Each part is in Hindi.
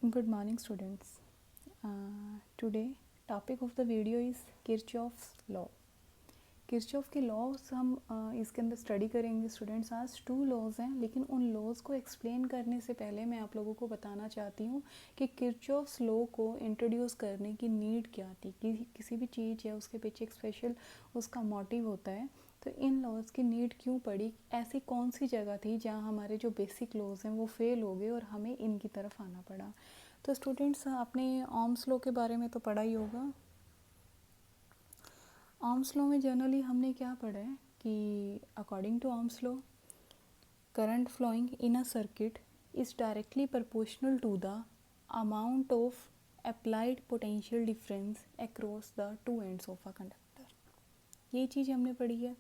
Good morning, students. Today topic of the video is Kirchhoff's law. Kirchhoff के लॉज हम इसके अंदर स्टडी करेंगे स्टूडेंट्स. आज 2 लॉज हैं, लेकिन उन लॉज को एक्सप्लेन करने से पहले मैं आप लोगों को बताना चाहती हूँ कि किरचॉफ्स लॉ को इंट्रोड्यूस करने की नीड क्या थी. कि किसी भी चीज़ है उसके पीछे एक स्पेशल उसका मोटिव होता है. तो इन लॉज की नीड क्यों पड़ी, ऐसी कौन सी जगह थी जहाँ हमारे जो बेसिक लॉज हैं वो फेल हो गए और हमें इनकी तरफ आना पड़ा. तो स्टूडेंट्स, आपने ऑम्स लॉ के बारे में तो पढ़ा ही होगा. ऑम्स लॉ में जनरली हमने क्या पढ़ा है कि according to Ohm's law, current flowing in a circuit is directly proportional to the amount of applied potential difference across the two ends of a conductor. ये चीज़ हमने पढ़ी है.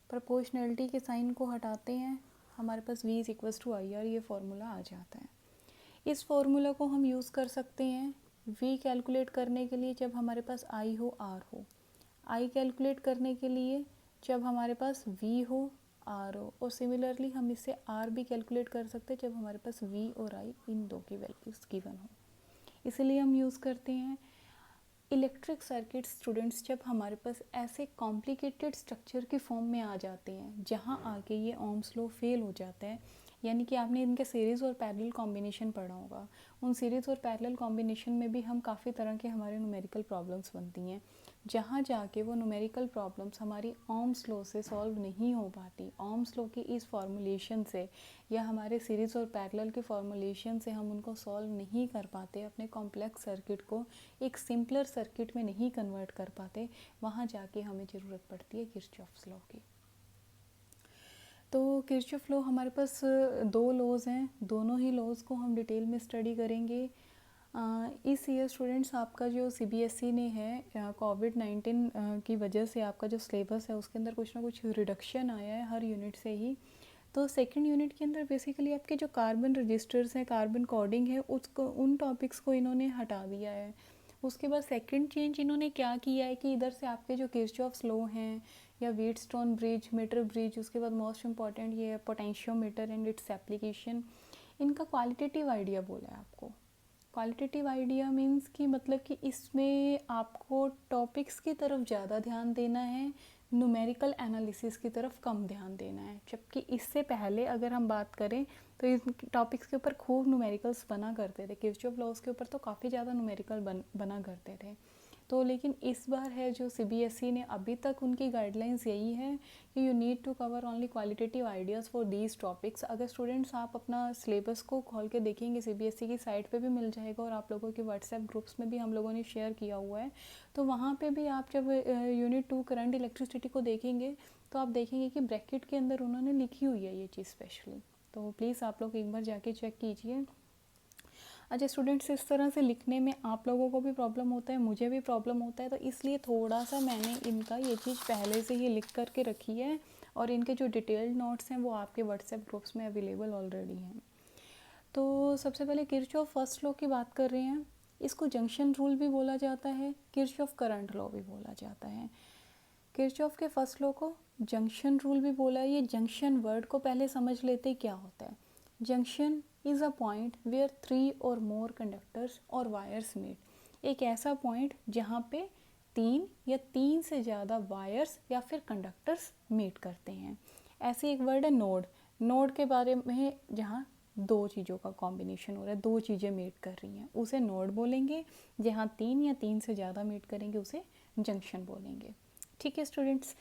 प्रोपोर्शनलिटी के साइन को हटाते हैं, हमारे पास V is equals to I R, ये फार्मूला आ जाता है. इस फार्मूला को हम यूज़ कर सकते हैं V कैलकुलेट करने के लिए जब हमारे पास I हो R हो, I कैलकुलेट करने के लिए जब हमारे पास V हो R हो, और सिमिलरली हम इससे R भी कैलकुलेट कर सकते हैं जब हमारे पास V और I इन दो की वैल्यूज़ गिवन हो. इसीलिए हम यूज़ करते हैं इलेक्ट्रिक सर्किट. स्टूडेंट्स, जब हमारे पास ऐसे कॉम्प्लिकेटेड स्ट्रक्चर के फॉर्म में आ जाते हैं जहाँ आके ये ओम्स लॉ फेल हो जाता है, यानी कि आपने इनके सीरीज़ और पैरेलल कॉम्बिनेशन पढ़ा होगा. उन सीरीज़ और पैरेलल कॉम्बिनेशन में भी हम काफ़ी तरह के हमारे न्यूमेरिकल प्रॉब्लम्स बनती हैं, जहाँ जाके वो न्यूमेरिकल प्रॉब्लम्स हमारी ओम्स लॉ से सॉल्व नहीं हो पाती. ओम्स लॉ की इस फॉर्मूलेशन से या हमारे सीरीज़ और पैरेलल के फॉर्मूलेशन से हम उनको सॉल्व नहीं कर पाते, अपने कॉम्प्लेक्स सर्किट को एक सिंपलर सर्किट में नहीं कन्वर्ट कर पाते. वहाँ जाके हमें ज़रूरत पड़ती है किरचॉफ्स लॉ की. तो किरचॉफ लॉ हमारे पास 2 लॉज हैं, दोनों ही लॉज को हम डिटेल में स्टडी करेंगे. इस ईयर स्टूडेंट्स, आपका जो CBSE ने है कोविड-19 की वजह से आपका जो सिलेबस है उसके अंदर कुछ ना कुछ रिडक्शन आया है हर यूनिट से ही. तो सेकंड यूनिट के अंदर बेसिकली आपके जो कार्बन रजिस्टर्स हैं, कार्बन कोडिंग है, उसको उन टॉपिक्स को इन्होंने हटा दिया है. उसके बाद सेकंड चेंज इन्होंने क्या किया है कि इधर से आपके जो किरचॉफ्स लॉ हैं या व्हीटस्टोन ब्रिज, मीटर ब्रिज, उसके बाद मोस्ट इंपॉर्टेंट ये है पोटेंशियोमीटर एंड इट्स एप्लीकेशन, इनका क्वालिटेटिव आइडिया बोला है आपको. क्वालिटेटिव आइडिया मीन्स कि मतलब कि इसमें आपको टॉपिक्स की तरफ ज़्यादा ध्यान देना है, न्यूमेरिकल एनालिसिस की तरफ कम ध्यान देना है. जबकि इससे पहले अगर हम बात करें तो इस टॉपिक्स के ऊपर खूब न्यूमेरिकल्स बना करते थे. किरचॉफ लॉज के ऊपर तो काफ़ी ज़्यादा न्यूमेरिकल बना करते थे. तो लेकिन इस बार है जो CBSE ने, अभी तक उनकी गाइडलाइंस यही है कि you need to cover only qualitative ideas for these topics. अगर स्टूडेंट्स आप अपना सिलेबस को खोल के देखेंगे, CBSE की साइट पे भी मिल जाएगा और आप लोगों के व्हाट्सएप ग्रुप्स में भी हम लोगों ने शेयर किया हुआ है. तो वहाँ पे भी आप जब यूनिट 2 करंट इलेक्ट्रिसिटी को देखेंगे तो आप देखेंगे कि ब्रैकेट के अंदर उन्होंने लिखी हुई है ये चीज़ स्पेशली. तो प्लीज़ आप लोग एक बार जाके चेक कीजिए. अच्छा स्टूडेंट्स, इस तरह से लिखने में आप लोगों को भी प्रॉब्लम होता है, मुझे भी प्रॉब्लम होता है, तो इसलिए थोड़ा सा मैंने इनका ये चीज़ पहले से ही लिख करके रखी है और इनके जो डिटेल्ड नोट्स हैं वो आपके व्हाट्सएप ग्रुप्स में अवेलेबल ऑलरेडी हैं. तो सबसे पहले किरचॉफ फर्स्ट लॉ की बात कर रहे हैं. इसको जंक्शन रूल भी बोला जाता है, किरचॉफ करंट लॉ भी बोला जाता है. किरचॉफ के फर्स्ट लॉ को जंक्शन रूल भी बोला है. ये जंक्शन वर्ड को पहले समझ लेते क्या होता है. Junction is a point where 3 और मोर कंडक्टर्स और वायर्स मीट. एक ऐसा पॉइंट जहाँ पे 3 या 3 से ज़्यादा वायर्स या फिर कंडक्टर्स मीट करते हैं. ऐसे एक वर्ड है नोड. नोड के बारे में जहाँ 2 चीज़ों का कॉम्बिनेशन हो रहा है, 2 चीज़ें मीट कर रही हैं, उसे नोड बोलेंगे. जहाँ 3 या 3 से ज़्यादा मीट करेंगे उसे जंक्शन बोलेंगे. ठीक है स्टूडेंट्स,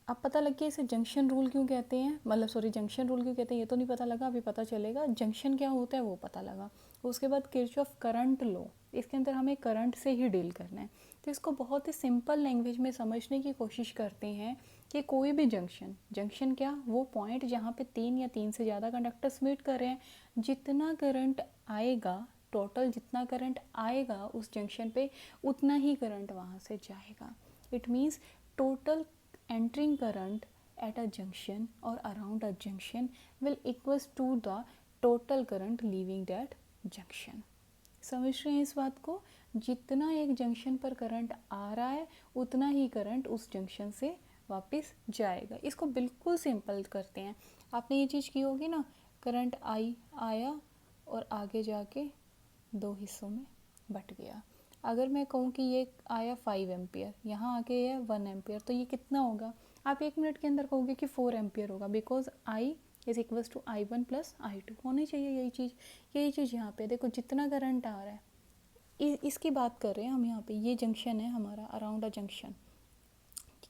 अब पता लग गया इसे जंक्शन रूल क्यों कहते हैं, मतलब सॉरी जंक्शन रूल क्यों कहते हैं ये तो नहीं पता लगा, अभी पता चलेगा. जंक्शन क्या होता है वो पता लगा. उसके बाद किरचॉफ करंट लॉ, इसके अंदर हमें करंट से ही डील करना है. तो इसको बहुत ही सिंपल लैंग्वेज में समझने की कोशिश करते हैं कि कोई भी जंक्शन, जंक्शन क्या, वो पॉइंट जहाँ पे 3 या 3 से ज़्यादा कंडक्टर्स मीट कर रहे हैं, जितना करंट आएगा, टोटल जितना करंट आएगा उस जंक्शन पे उतना ही करंट वहाँ से जाएगा. It means total entering current at a junction or around a junction will equals to the total current leaving that junction. समझ रहे हैं इस बात को. जितना एक जंक्शन पर करंट आ रहा है उतना ही करंट उस जंक्शन से वापस जाएगा. इसको बिल्कुल सिंपल करते हैं. आपने ये चीज़ की होगी ना, करंट आया और आगे जाके दो हिस्सों में बट गया। अगर मैं कहूँ कि ये आया 5 एम्पियर, यहाँ आके ये 1 एम्पियर, तो ये कितना होगा? आप 1 मिनट के अंदर कहोगे कि 4 एम्पियर होगा, because I is equals to I1 plus I2 होनी चाहिए। यही चीज़ यहाँ पे देखो, जितना करंट आ रहा है इसकी बात कर रहे हैं हम। यहाँ पे ये जंक्शन है हमारा, अराउंड अ जंक्शन,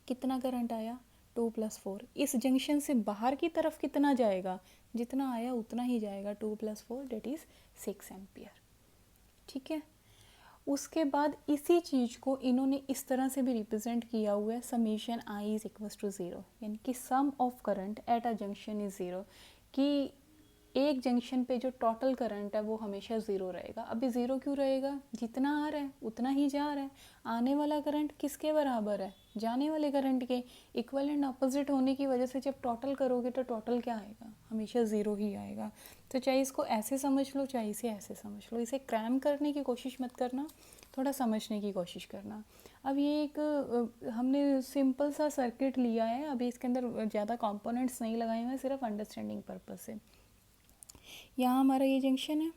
कितना करंट आया? 2 + 4। इस जंक्शन से बाहर की तरफ कितना जाएगा? जितना आया उतना ही जाएगा, 2 + 4 डेट इज़ 6 एम्पियर। ठीक है। उसके बाद इसी चीज़ को इन्होंने इस तरह से भी रिप्रेजेंट किया हुआ है, summation I is equal to 0, यानी कि sum of current at a junction is 0, कि एक जंक्शन पे जो टोटल करंट है वो हमेशा 0 रहेगा। अभी 0 क्यों रहेगा? जितना आ रहा है उतना ही जा रहा है। आने वाला करंट किसके बराबर है? जाने वाले करंट के। इक्वल एंड अपोजिट होने की वजह से जब टोटल करोगे तो टोटल क्या आएगा? हमेशा 0 ही आएगा। तो चाहे इसको ऐसे समझ लो, चाहे इसे ऐसे समझ लो, इसे क्रैम करने की कोशिश मत करना, थोड़ा समझने की कोशिश करना। अब ये एक हमने सिंपल सा सर्किट लिया है, अभी इसके अंदर ज़्यादा कंपोनेंट्स नहीं लगाए हुए हैं, सिर्फ अंडरस्टैंडिंग पर्पस से। यहाँ हमारा ये जंक्शन है,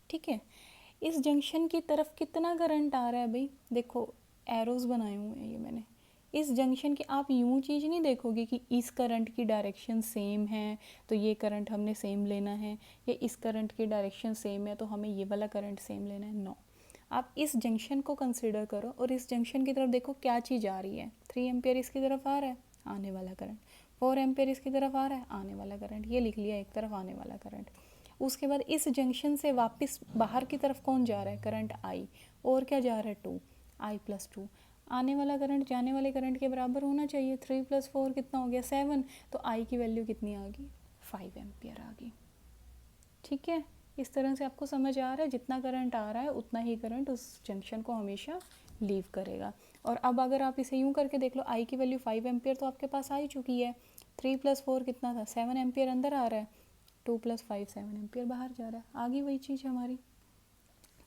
ठीक है। इस जंक्शन की तरफ कितना करंट आ रहा है भाई? देखो एरोज बनाए हुए हैं ये मैंने। इस जंक्शन की आप यूँ चीज़ नहीं देखोगे कि इस करंट की डायरेक्शन सेम है तो ये करंट हमने सेम लेना है, या इस करंट की डायरेक्शन सेम है तो हमें ये वाला करंट सेम लेना है। नो, आप इस जंक्शन को कंसिडर करो और इस जंक्शन की तरफ देखो क्या चीज़ आ रही है। 3 एम्पियर इसकी तरफ आ रहा है, आने वाला करंट। 4 एम्पियर इसकी तरफ आ रहा है, आने वाला करंट। ये लिख लिया एक तरफ आने वाला करंट। उसके बाद इस जंक्शन से वापस बाहर की तरफ कौन जा रहा है? Current I. और क्या जा रहा है? 2, I + 2। आने वाला करंट जाने वाले करंट के बराबर होना चाहिए। 3 + 4 कितना हो गया? 7। तो आई की वैल्यू कितनी आ गई? 5 एम्पियर आ गई। ठीक है, इस तरह से आपको समझ आ रहा है, जितना करंट आ रहा है उतना ही करंट उस जंक्शन को हमेशा लीव करेगा। और अब अगर आप इसे यूँ करके देख लो, आई की वैल्यू 5 एम्पियर तो आपके पास आ ही चुकी है। 3 + 4 कितना था? 7 एम्पियर अंदर आ रहा है। 2 + 5 7 एम्पियर बाहर जा रहा है। आगे वही चीज़ हमारी।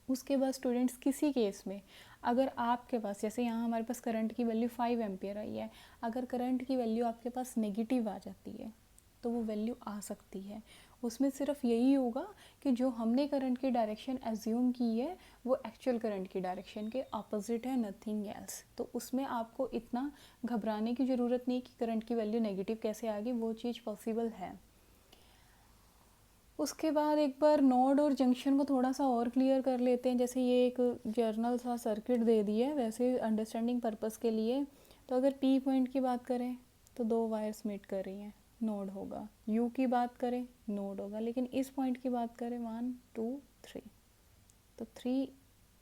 उसके बाद स्टूडेंट्स, किसी केस में अगर आपके पास, जैसे यहाँ हमारे पास करंट की वैल्यू 5 एम्पियर आई है, अगर करंट की वैल्यू आपके पास नेगेटिव आ जाती है तो वो वैल्यू आ सकती है। उसमें सिर्फ यही होगा कि जो हमने करंट की डायरेक्शन एज्यूम की है वो एक्चुअल करंट की डायरेक्शन के अपोजिट है, नथिंग एल्स। तो उसमें आपको इतना घबराने की ज़रूरत नहीं कि करंट की वैल्यू नेगेटिव कैसे आ गई, वो चीज़ पॉसिबल है। उसके बाद एक बार नोड और जंक्शन को थोड़ा सा और क्लियर कर लेते हैं। जैसे ये एक जर्नल सा सर्किट दे दिया है, वैसे अंडरस्टैंडिंग पर्पस के लिए। तो अगर पी पॉइंट की बात करें तो 2 वायर्स मीट कर रही हैं, नोड होगा। यू की बात करें, नोड होगा। लेकिन इस पॉइंट की बात करें 1 2 3, तो 3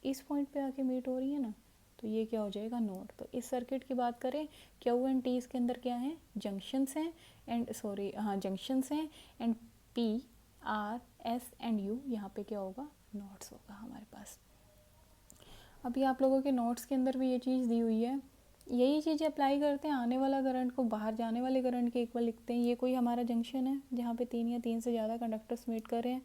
इस पॉइंट पे आके मीट हो रही है ना, तो ये क्या हो जाएगा? नोड। तो इस सर्किट की बात करें, क्यू एंड टी इसके अंदर क्या है? जंक्शंस हैं। एंड सॉरी, हाँ जंक्शंस हैं। And P R S and you, यहाँ पे क्या होगा? नोड्स होगा हमारे पास। अभी आप लोगों के नोट्स के अंदर भी ये चीज़ दी हुई है, यही चीज़ अप्लाई करते हैं। आने वाला करंट को बाहर जाने वाले करंट के इक्वल लिखते हैं। ये कोई हमारा जंक्शन है जहाँ पे 3 या 3 से ज़्यादा कंडक्टर्स मीट कर रहे हैं।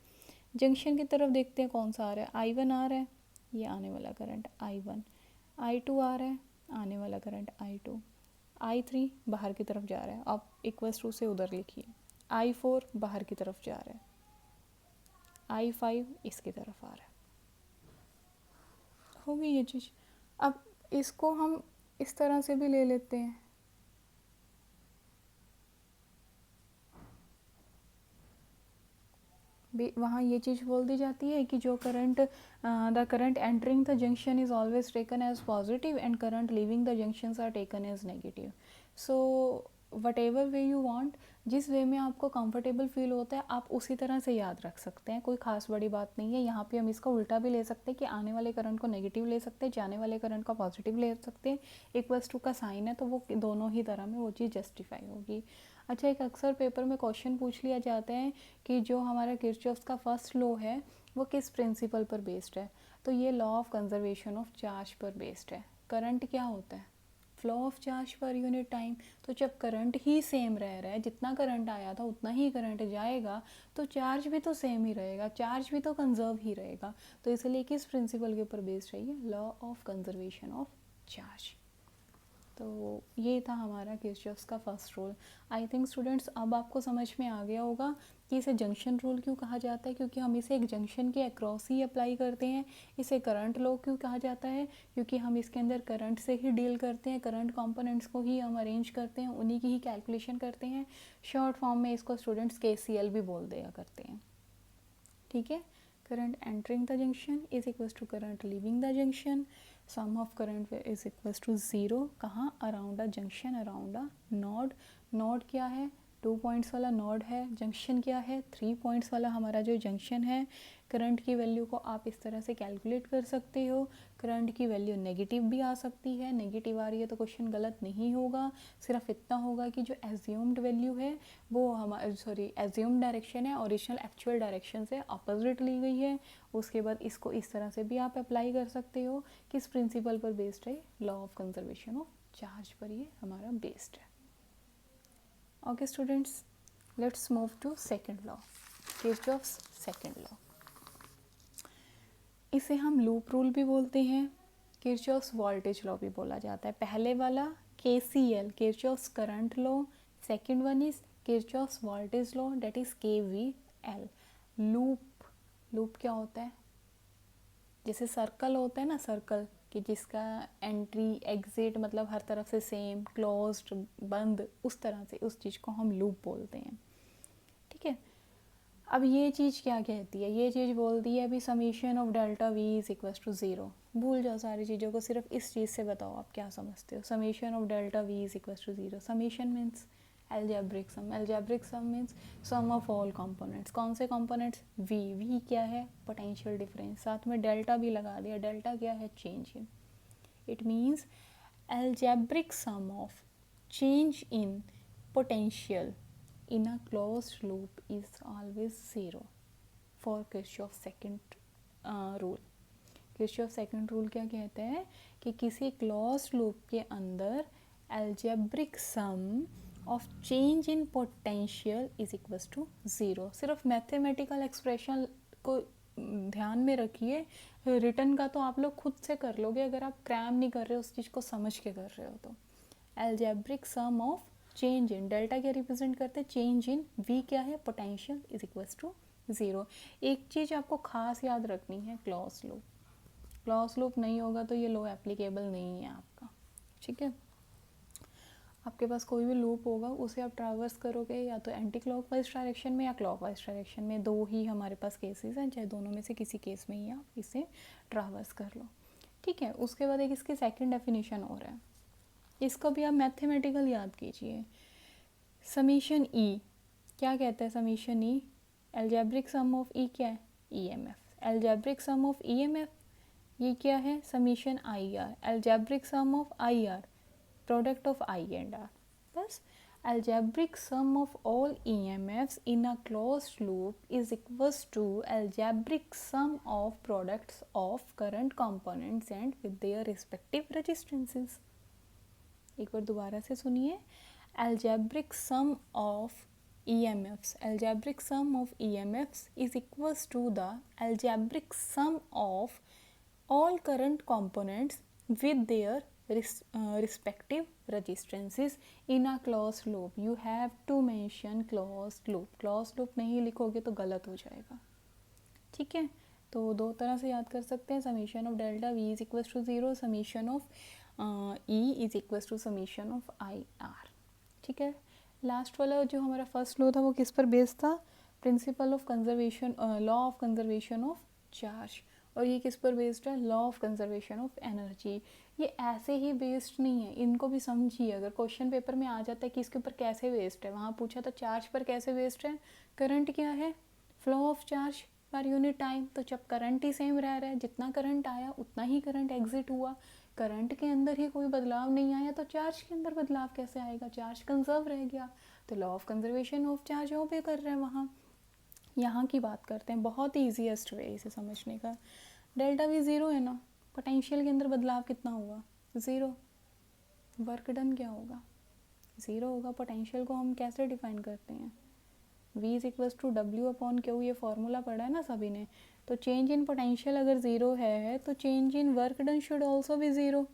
जंक्शन की तरफ देखते हैं कौन सा आ रहा है। I1 आ रहा है, ये आने वाला करंट I1। I2 आ रहा है, आने वाला करंट I2। I3 बाहर की तरफ जा रहा है, आप = से उधर लिखिए। I4 बाहर की तरफ जा रहा है, I5 इसकी तरफ आ रहा है। होगी ये चीज़। अब इसको हम इस तरह से भी ले लेते हैं। वहाँ ये चीज़ बोल दी जाती है कि जो current the current entering the junction is always taken as positive and current leaving the junctions are taken as negative. So whatever way you want, जिस वे में आपको कंफर्टेबल फील होता है आप उसी तरह से याद रख सकते हैं, कोई खास बड़ी बात नहीं है। यहाँ पे हम इसका उल्टा भी ले सकते हैं कि आने वाले करंट को नेगेटिव ले सकते हैं, जाने वाले करंट को पॉजिटिव ले सकते हैं। =2 का साइन है तो वो दोनों ही तरह में वो चीज़ जस्टिफाई होगी। अच्छा, एक अक्सर पेपर में क्वेश्चन पूछ लिया जाता है कि जो हमारा किरचॉफ का फर्स्ट लॉ है वो किस प्रिंसिपल पर बेस्ड है? तो ये law of conservation of charge पर बेस्ड है। करंट क्या होता है? Flow of charge per unit time. तो जब करंट ही सेम रह रहा है, जितना करंट आया था उतना ही करंट जाएगा, तो चार्ज भी तो सेम ही रहेगा, चार्ज भी तो कंजर्व ही रहेगा। तो इसलिए किस प्रिंसिपल के ऊपर बेस्ड है? ये law of conservation of charge. तो ये था हमारा किरचॉफ्स का first rule. I think students अब आपको समझ में आ गया होगा कि इसे जंक्शन रूल क्यों कहा जाता है, क्योंकि हम इसे एक जंक्शन के अक्रॉस ही अप्लाई करते हैं। इसे करंट लॉ क्यों कहा जाता है, क्योंकि हम इसके अंदर करंट से ही डील करते हैं, करंट कंपोनेंट्स को ही हम अरेंज करते हैं, उन्हीं की ही कैलकुलेशन करते हैं। शॉर्ट फॉर्म में इसको स्टूडेंट्स KCL भी बोल दिया करते हैं, ठीक है। Current entering the junction is equals to current leaving the junction, sum of current is equals to 0 कहाँ, around a junction, around a node. Node क्या है, 2 पॉइंट्स वाला नोड है। जंक्शन क्या है, 3 पॉइंट्स वाला हमारा जो जंक्शन है। करंट की वैल्यू को आप इस तरह से कैलकुलेट कर सकते हो। करंट की वैल्यू नेगेटिव भी आ सकती है, नेगेटिव आ रही है तो क्वेश्चन गलत नहीं होगा। सिर्फ इतना होगा कि जो एज्यूम्ड वैल्यू है वो एज्यूम्ड डायरेक्शन है, ओरिजिनल एक्चुअल डायरेक्शन से अपोजिट ली गई है। उसके बाद इसको इस तरह से भी आप अप्लाई कर सकते हो। किस प्रिंसिपल पर बेस्ड है, law of conservation of charge पर ये हमारा बेस्ड है। Okay students, let's move to second law, Kirchhoff's second law. इसे हम लूप रूल भी बोलते हैं, किरचॉफ्स वोल्टेज लॉ भी बोला जाता है। पहले वाला KCL, Kirchhoff's current law. Second one is Kirchhoff's voltage law, that is KVL। Loop क्या होता है, जैसे सर्कल होता है ना, सर्कल कि जिसका एंट्री एग्जिट मतलब हर तरफ से सेम, क्लोज्ड, बंद, उस तरह से उस चीज़ को हम लूप बोलते हैं, ठीक है। अब ये चीज़ क्या कहती है, ये चीज़ बोलती है अभी summation of delta V is equals to 0। भूल जाओ सारी चीज़ों को, सिर्फ इस चीज़ से बताओ आप क्या समझते हो। Summation of delta V is equals to 0, summation means algebraic sum, algebraic sum means sum of all components. कौन से कंपोनेंट्स, V क्या है, पोटेंशियल डिफरेंस, साथ में डेल्टा भी लगा दिया। डेल्टा क्या है, change in. It means algebraic sum of change in potential in a closed loop is always 0 for Kirchhoff's second rule. Kirchhoff's second rule क्या कहते हैं कि किसी closed loop के अंदर algebraic sum of change in potential is equals to 0। सिर्फ मैथमेटिकल एक्सप्रेशन को ध्यान में रखिए, रिटर्न का तो आप लोग खुद से कर लोगे अगर आप क्रैम नहीं कर रहे हो, उस चीज़ को समझ के कर रहे हो तो। Algebraic sum of change in, delta क्या रिप्रेजेंट करते हैं, चेंज इन, V क्या है, पोटेंशियल, इज इक्वल्स टू 0। एक चीज़ आपको खास याद रखनी है, क्लॉज लूप। क्लॉज लूप नहीं होगा तो ये लॉ एप्लीकेबल नहीं है आपका, ठीक है। आपके पास कोई भी लूप होगा उसे आप ट्रैवर्स करोगे या तो एंटी क्लॉकवाइज डायरेक्शन में या क्लॉकवाइज डायरेक्शन में, दो ही हमारे पास केसेस हैं, चाहे दोनों में से किसी केस में ही आप इसे ट्रैवर्स कर लो, ठीक है। उसके बाद एक इसकी सेकंड डेफिनेशन और है, इसको भी आप मैथमेटिकल याद कीजिए। समीशन E क्या कहता है, summation E algebraic sum of E क्या है, EMF। Algebraic sum of EMF ये क्या है, summation IR। Algebraic sum of IR product of I and R, thus algebraic sum of all EMFs in a closed loop is equals to algebraic sum of products of current components and with their respective resistances। एक बार दोबारा से सुनिए, algebraic sum of EMFs, algebraic sum of EMFs is equals to the algebraic sum of all current components with their respective resistances in a closed loop। You have to mention closed loop, closed loop नहीं लिखोगे तो गलत हो जाएगा, ठीक है। तो दो तरह से याद कर सकते हैं, summation of delta V is equals to 0, summation of E is equals to summation of IR, ठीक है। लास्ट वाला जो हमारा फर्स्ट लॉ था वो किस पर बेस्ड था, principle of conservation, law of conservation of charge. और ये किस पर बेस्ड है, law of conservation of energy. ये ऐसे ही बेस्ड नहीं है, इनको भी समझिए। अगर क्वेश्चन पेपर में आ जाता है कि इसके ऊपर कैसे बेस्ड है, वहाँ पूछा था चार्ज पर कैसे बेस्ड है, करंट क्या है, flow of charge per unit time. तो जब करंट ही सेम रह रहा है, जितना करंट आया उतना ही करंट एग्जिट हुआ, करंट के अंदर ही कोई बदलाव नहीं आया तो चार्ज के अंदर बदलाव कैसे आएगा, चार्ज कंजर्व रह गया। तो law of conservation of charge obey कर रहे हैं वहाँ। यहाँ की बात करते हैं, बहुत ही ईजीएस्ट वे इसे समझने का। डेल्टा V 0 है ना, पोटेंशियल के अंदर बदलाव कितना हुआ, 0। वर्क डन क्या होगा, 0 होगा। पोटेंशियल को हम कैसे डिफाइन करते हैं, V is equals to W/Q, ये फॉर्मूला पढ़ा है ना सभी ने। तो चेंज इन पोटेंशियल अगर 0 है तो change in work done should also be 0।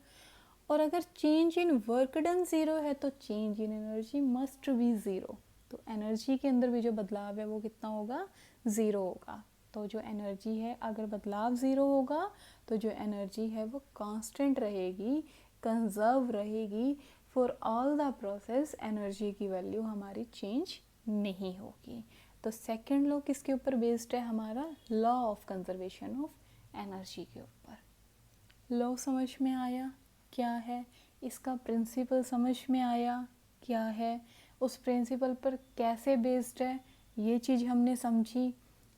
और अगर change in work done zero है तो change in energy must be zero. तो एनर्जी के अंदर भी जो बदलाव है वो कितना होगा, ज़ीरो होगा। तो जो एनर्जी है अगर बदलाव ज़ीरो होगा तो जो एनर्जी है वो कांस्टेंट रहेगी, कंजर्व रहेगी। For all the process energy की वैल्यू हमारी चेंज नहीं होगी। तो सेकंड लॉ किसके ऊपर बेस्ड है हमारा, law of conservation of energy के ऊपर। लॉ समझ में आया क्या है, इसका प्रिंसिपल समझ में आया क्या है, उस प्रिंसिपल पर कैसे बेस्ड है, ये चीज़ हमने समझी।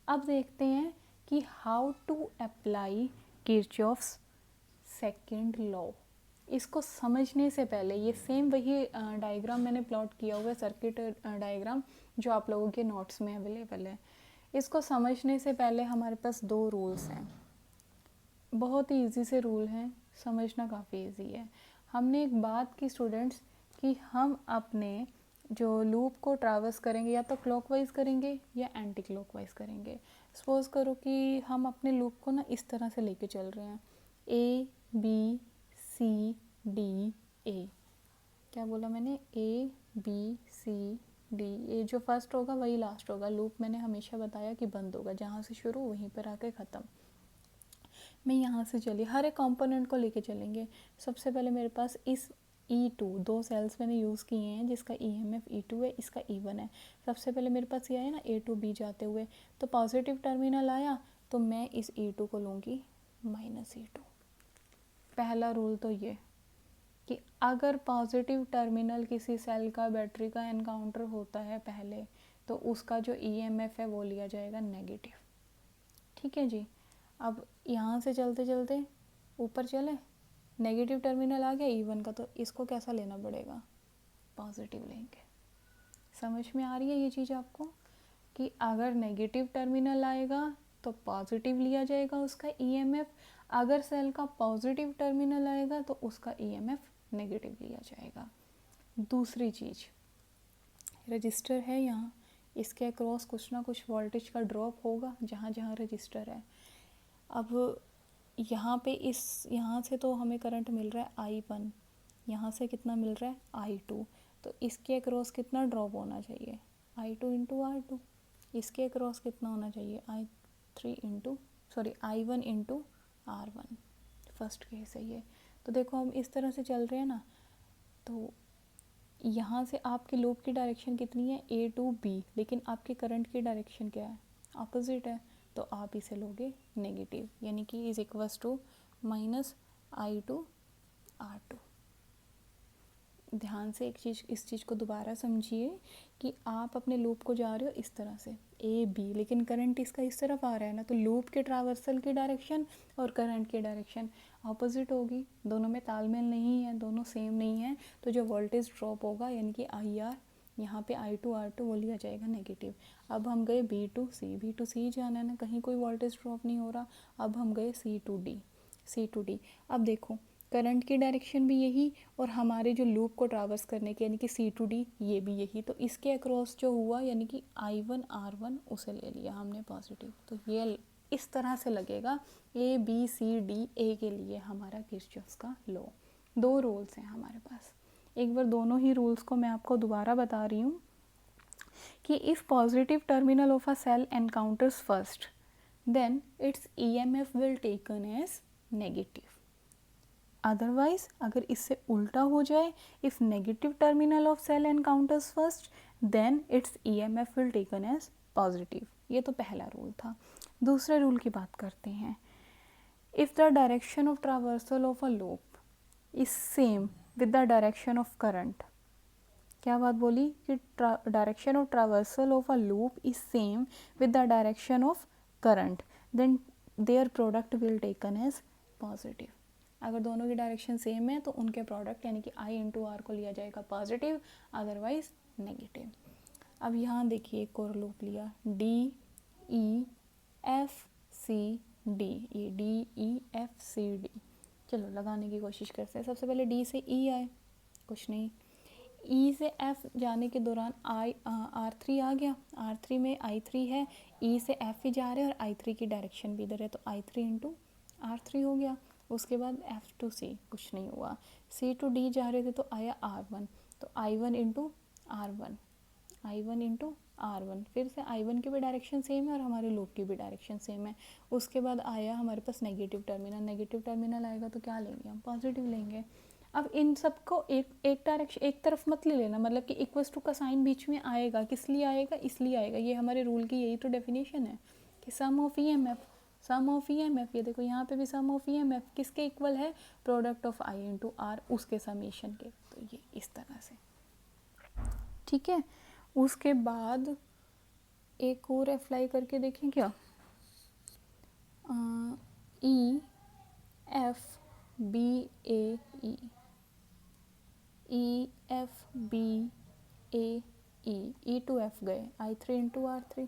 अब देखते हैं कि how to apply Kirchhoff's second law. इसको समझने से पहले ये सेम वही डायग्राम मैंने प्लॉट किया हुआ है, सर्किट डायग्राम, जो आप लोगों के नोट्स में अवेलेबल है। इसको समझने से पहले हमारे पास दो रूल्स हैं, बहुत ही इजी से रूल हैं, समझना काफ़ी इजी है। हमने एक बात की स्टूडेंट्स कि हम अपने जो लूप को ट्रैवर्स करेंगे या तो क्लॉकवाइज करेंगे या एंटी क्लॉकवाइज करेंगे। सपोज करो कि हम अपने लूप को ना इस तरह से लेके चल रहे हैं, A B C D A. क्या बोला मैंने, ए बी सी डी, ए जो फर्स्ट होगा वही लास्ट होगा। लूप मैंने हमेशा बताया कि बंद होगा, जहाँ से शुरू वहीं पर आके ख़त्म। मैं यहाँ से चली, हर एक कंपोनेंट को लेके चलेंगे। सबसे पहले मेरे पास इस E2 दो सेल्स मैंने यूज़ किए हैं जिसका EMF E2 है, इसका E1 है। सबसे पहले मेरे पास ये आया ना A to B जाते हुए, तो पॉजिटिव टर्मिनल आया तो मैं इस E2 को लूँगी -E2। पहला रूल तो ये कि अगर पॉजिटिव टर्मिनल किसी सेल का बैटरी का एनकाउंटर होता है पहले, तो उसका जो EMF है वो लिया जाएगा नेगेटिव। ठीक है जी। अब यहाँ से चलते चलते ऊपर चले, नेगेटिव टर्मिनल आ गया E1 का, तो इसको कैसा लेना पड़ेगा, पॉजिटिव लेंगे। समझ में आ रही है ये चीज़ आपको कि अगर नेगेटिव टर्मिनल आएगा तो पॉजिटिव लिया जाएगा उसका EMF, अगर सेल का पॉजिटिव टर्मिनल आएगा तो उसका EMF नेगेटिव लिया जाएगा। दूसरी चीज़, रजिस्टर है यहाँ, इसके अक्रॉस कुछ ना कुछ वोल्टेज का ड्रॉप होगा जहाँ जहाँ रजिस्टर है। अब यहाँ पे यहाँ से तो हमें करंट मिल रहा है I1, यहाँ से कितना मिल रहा है I2, तो इसके अक्रॉस कितना ड्रॉप होना चाहिए, I2 इंटू R2। इसके अक्रॉस कितना होना चाहिए, I1 into R1। First case है ये। तो देखो हम इस तरह से चल रहे हैं ना, तो यहाँ से आपके लूप की डायरेक्शन कितनी है, A to B, लेकिन आपके करंट की डायरेक्शन क्या है, अपोजिट है, तो आप इसे लोगे नेगेटिव, यानी कि is equals to -I2 R2। ध्यान से एक चीज़, इस चीज़ को दोबारा समझिए कि आप अपने लूप को जा रहे हो इस तरह से A B, लेकिन करंट इसका इस तरफ आ रहा है ना, तो लूप के ट्रावर्सल की डायरेक्शन और करंट की डायरेक्शन ऑपोजिट होगी, दोनों में तालमेल नहीं है, दोनों सेम नहीं है। तो जो वोल्टेज ड्रॉप होगा यानी कि IR, यहाँ पे I2 R2 वो लिया जाएगा नेगेटिव। अब हम गए B to C जाना है ना, कहीं कोई वोल्टेज ड्रॉप नहीं हो रहा। अब हम गए C to D। अब देखो करंट की डायरेक्शन भी यही और हमारे जो लूप को ट्रावर्स करने की यानी कि C to D ये भी यही, तो इसके अक्रॉस जो हुआ यानी कि I1 R1 उसे ले लिया हमने पॉजिटिव। तो ये इस तरह से लगेगा A B C D A के लिए हमारा किरचॉफ्स का लॉ। दो रूल्स हैं हमारे पास, एक बार दोनों ही रूल्स को मैं आपको दोबारा बता रही हूँ कि if positive terminal of a cell encounters first then its EMF will taken as negative. Otherwise अगर इससे उल्टा हो जाए, if negative terminal of cell encounters first then its EMF will taken as positive. ये तो पहला रूल था। दूसरे रूल की बात करते हैं। If the direction of traversal of a loop is same with the direction of current, क्या बात बोली कि direction of traversal of a loop is same with the direction of current, then their product will taken as positive. अगर दोनों की डायरेक्शन सेम है तो उनके प्रोडक्ट यानी कि I इंटू R को लिया जाएगा पॉजिटिव, अदरवाइज नेगेटिव। अब यहाँ देखिए एक और लूप लिया D E F C D, ये D E F C D। चलो लगाने की कोशिश करते हैं। सबसे पहले D से E आए, कुछ नहीं, E से F जाने के दौरान R3 आ गया, R3 में I3 है, E से F ही जा रहे हैं और I3 की डायरेक्शन भी इधर है, तो I3 इंटू R3 हो गया। उसके बाद F to C कुछ नहीं हुआ, C to D जा रहे थे तो आया R1, तो I1 into R1, I1 into R1, फिर से I1 की भी डायरेक्शन सेम है और हमारे लूप की भी डायरेक्शन सेम है। उसके बाद आया हमारे पास नेगेटिव टर्मिनल, नेगेटिव टर्मिनल आएगा तो क्या लेंगे हम, पॉजिटिव लेंगे। अब इन सबको एक डायरेक्शन एक तरफ मत ले लेना, मतलब कि इक्वल्स टू का साइन बीच में आएगा, किस लिए आएगा, इसलिए आएगा, ये हमारे रूल की यही तो डेफिनेशन है कि sum of EMF, sum of EMF, ये देखो यहाँ पे भी सम ऑफ EMF किसके इक्वल है, product of I into R उसके समीशन के, तो ये इस तरह से, ठीक है। उसके बाद एक और अप्लाई करके देखें क्या, E F B A E, E F B A E, E to F गए, I3 इंटू R3,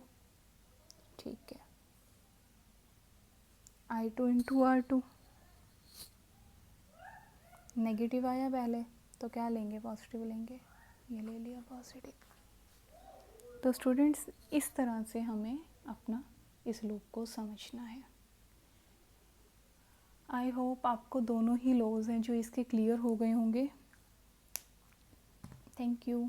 ठीक है, I2 इंटू R2, नेगेटिव आया पहले तो क्या लेंगे, पॉजिटिव लेंगे, ये ले लिया पॉजिटिव। तो स्टूडेंट्स इस तरह से हमें अपना इस लूप को समझना है। आई होप आपको दोनों ही लॉज हैं जो इसके क्लियर हो गए होंगे। Thank you.